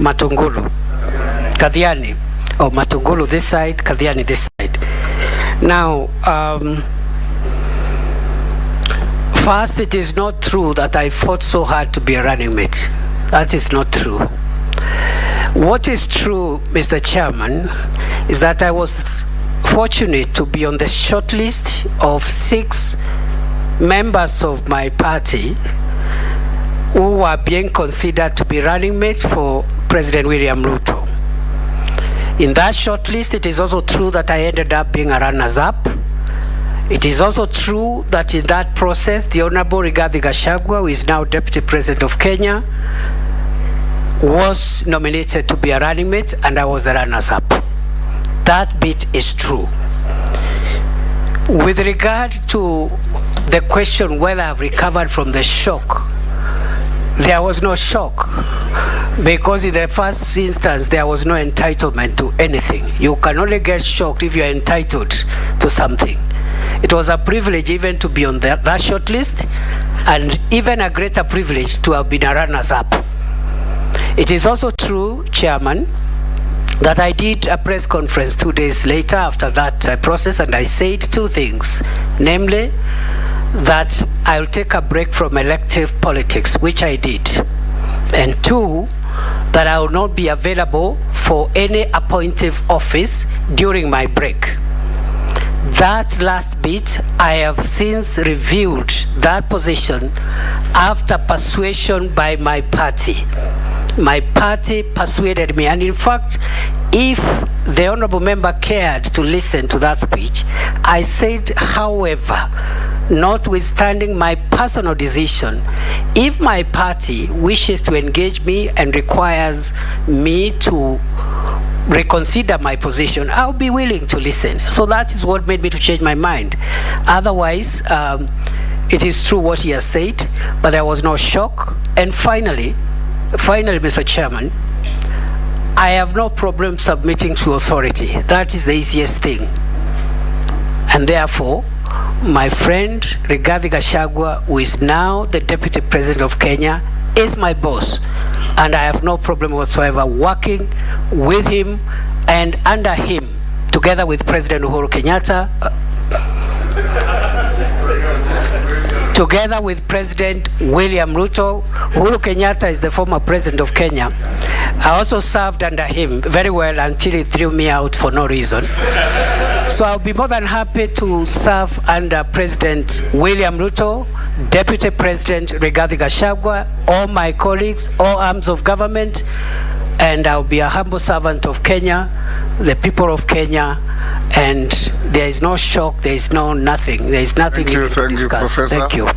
Matungulu, Kathiani, or Matungulu this side, Kathiani this side. Now, first, it is not true that I fought so hard to be a running mate. That is not true. What is true, Mr. Chairman, is that I was fortunate to be on the short list of 6 members of my party who were being considered to be running mates for President William Ruto. In that short list, it is also true that I ended up being a runners-up. It is also true that in that process, the Honorable Rigathi Gachagua, who is now Deputy President of Kenya, was nominated to be a running mate, and I was the runners-up. That bit is true. With regard to the question whether I've recovered from the shock, there was no shock, because in the first instance there was no entitlement to anything. You can only get shocked if you are entitled to something. It was a privilege even to be on that short list, and even a greater privilege to have been a runners-up. It is also true, Chairman, that I did a press conference 2 days later after that process, and I said 2 things, namely that I'll take a break from elective politics, which I did, and 2, that I will not be available for any appointive office during my break. That last bit, I have since reviewed that position after persuasion by my party. My party persuaded me, and in fact, if the honorable member cared to listen to that speech, I said, however, notwithstanding my personal decision, if my party wishes to engage me and requires me to reconsider my position, I'll be willing to listen. So that is what made me to change my mind. Otherwise, it is true what he has said, but there was no shock. And finally, Mr. Chairman, I have no problem submitting to authority. That is the easiest thing. And therefore, my friend Rigathi Gachagua, who is now the Deputy President of Kenya, is my boss. And I have no problem whatsoever working with him and under him, together with President Uhuru Kenyatta, together with President William Ruto. Uhuru Kenyatta is the former President of Kenya. I also served under him very well until he threw me out for no reason. So I'll be more than happy to serve under President William Ruto, Deputy President Rigathi Gachagua, all my colleagues, all arms of government, and I'll be a humble servant of Kenya, the people of Kenya, and there is no shock, there is no nothing, there is nothing to discuss. Thank you.